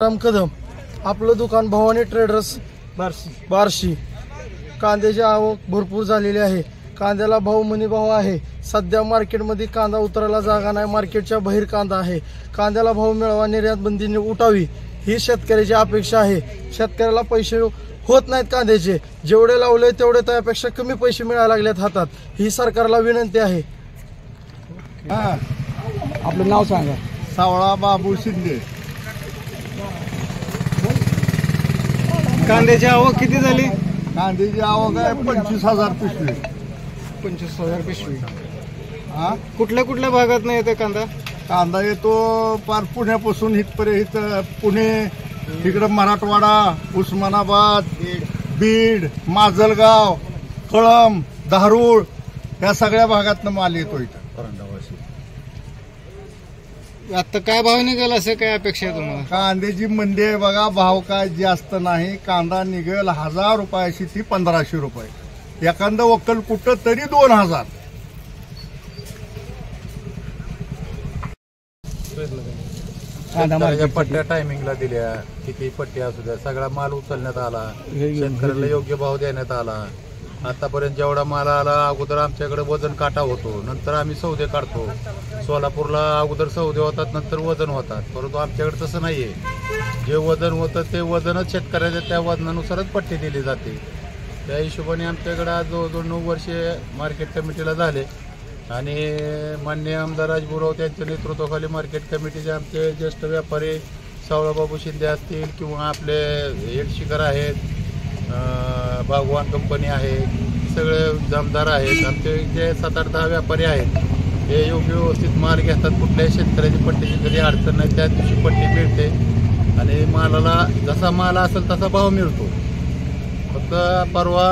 राम कदम, आपलं दुकान भवानी ट्रेडर्स बार्शी। कांद्याची आवक भरपूर झालेली आहे, कांद्याला भाव म्हणी भाव आहे। सध्या मार्केटमध्ये कांदा उतरायला जागा नाही, मार्केटच्या बाहेर कांदा आहे। कांद्याला भाव मिळावा, निर्यात बंदीने उठावी ही शेतकऱ्याची अपेक्षा आहे। शेतकऱ्याला पैसे होत नाहीत कांद्याचे, जेवढे लावले तेवढे त्यापेक्षा कमी पैसे मिळायला लागलेत हातात, ही सरकारला विनंती आहे। आपलं नाव सांगा। सावळा बाबू शिंदे। कांद्याची आवक किती झाली? कांद्याची आवक आहे 25,000 पिशवी। 25,000 पिशवी। हा, कुठल्या कुठल्या भागात नाही येते कांदा? कांदा येतो पार पुण्यापासून इथपर्यंत, पुणे इकडं मराठवाडा, उस्मानाबाद, बीड, माजलगाव, कळंब, धारूळ या सगळ्या भागातनं माल येतो इथं। आता काय भाव निघेल असं काय अपेक्षा आहे तुम्हाला? कांद्याची मंडी आहे बघा, भाव काय जास्त नाही। कांदा निघेल 1000 रुपयाची ती 1500 रुपये, एखादं वक्कल कुठं तरी 2000। पट्ट्या टायमिंगला दिल्या, किती पट्टी असू द्या, सगळा माल उचलण्यात आला, शेतकऱ्याला योग्य भाव देण्यात आला। आतापर्यंत जेवढा माल आला, अगोदर आमच्याकडे वजन काटा होतो, नंतर आम्ही सौदे काढतो। सोलापूरला अगोदर सौदे होतात, नंतर वजन होतात, परंतु आमच्याकडे तसं नाहीये। जे वजन होतं ते वजनच शेतकऱ्याच्या त्या वजनानुसारच पट्टी दिली जाते। त्या हिशोबाने आमच्याकडे आज जवळजवळ 9 वर्षे मार्केट कमिटीला झाले आणि माननीय आमदार राजबुराव त्यांच्या नेतृत्वाखाली मार्केट कमिटीचे आमचे ज्येष्ठ व्यापारी सावळाबाबू शिंदे असतील किंवा आपले हेडशिकर आहेत, भगवान कंपनी आहे, सगळे जमदार आहेत, आमचे जे 7-8-10 व्यापारी आहेत, हे योग्य व्यवस्थित माल घेतात। कुठल्याही शेतकऱ्याची पट्टीची कधी अडचण नाही, त्या दिवशी पट्टी मिळते आणि मालाला जसा माल असेल तसा भाव मिळतो। फक्त परवा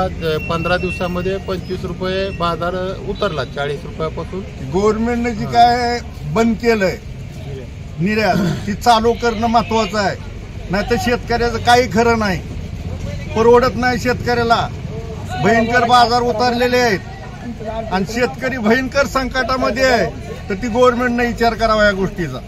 15 दिवसामध्ये 25 रुपये बाजार उतरला, 40 रुपयापासून। गव्हर्नमेंटने जी काय बंद केलंय निर्यात, ती चालू करणं महत्वाचं आहे, नाही तर शेतकऱ्याचं काही खरं नाही, परवडत नाही शेतकऱ्याला। भयंकर बाजार उतरलेले आहेत आणि शेतकरी भयंकर संकटामध्ये आहे, तर ती गव्हर्नमेंटने विचार करावा या गोष्टीचा।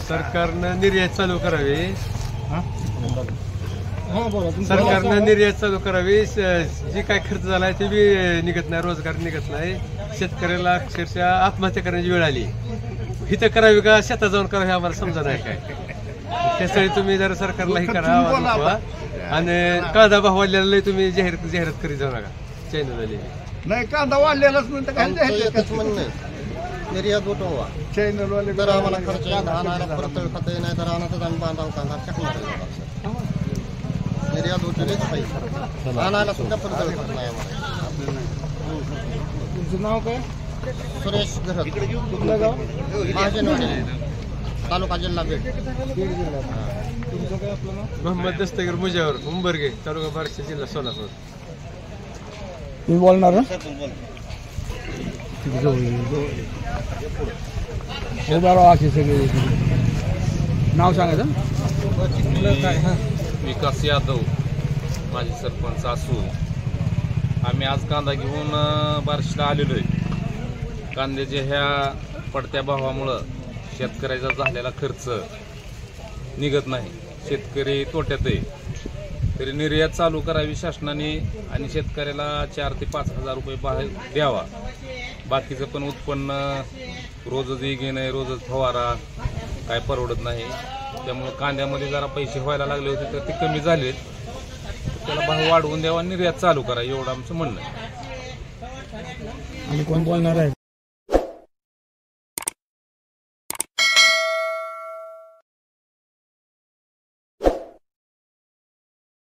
सरकारनं निर्यात चालू करावी, सरकारनं निर्यात चालू करावी। जी काय खर्च झालाय ते बी निघत नाही, रोजगार निघत नाही, शेतकऱ्याला अक्षरशः आत्महत्या करण्याची वेळ आली। इथं करावी का शेतात जाऊन करावी आम्हाला समजा नाही काय। त्यासाठी तुम्ही जरा सरकारला ही करा आणि कांदा भाव वाढलेला तुम्ही जाहिरात करीत जाऊ नका चॅनलला। नाही, कांदा वाढलेलाच म्हणतं काय निर्यात उठवा चॅनलवाले, तर आम्हाला खर्च आणायला परत खाता नाही, तर आणतच आम्ही बांधाव कांदा टाकणार। निर्यात उठवलीच पाहिजे, आणायला सुद्धा परत नाही आम्हाला। तुमचं नाव काय? सुरेश घरत, कुठलं गाव? महाजनवाडी, तालुका जिल्हा बीड। तुमचं काय आपलं नाव? मोहम्मद दस्तगीर मुजावर, उंबरगे, तालुका बार्शी, जिल्हा सोलापूर। तुम्ही बोलणार ना? नाव सांगायचं? विकास यादव, माजी सरपंच आसू। आम्ही आज कांदा घेऊन बार्शीला आलेलो आहे। कांद्याच्या ह्या पडत्या भावामुळं शेतकऱ्याचा झालेला खर्च निघत नाही, शेतकरी तोट्यात आहे। तरी निर्यात चालू करावी शासनाने आणि शेतकऱ्याला 4 ते 5 हजार रुपये बाहेर द्यावा. बाकीचं पण उत्पन्न रोजच घेणं, रोजच फवारा काय परवडत नाही. त्यामुळे कांद्यामध्ये जरा पैसे व्हायला लागले होते तर ते कमी झालेत. त्याला भाव वाढवून द्यावा, निर्यात चालू करा, एवढं आमचं म्हणणं आहे.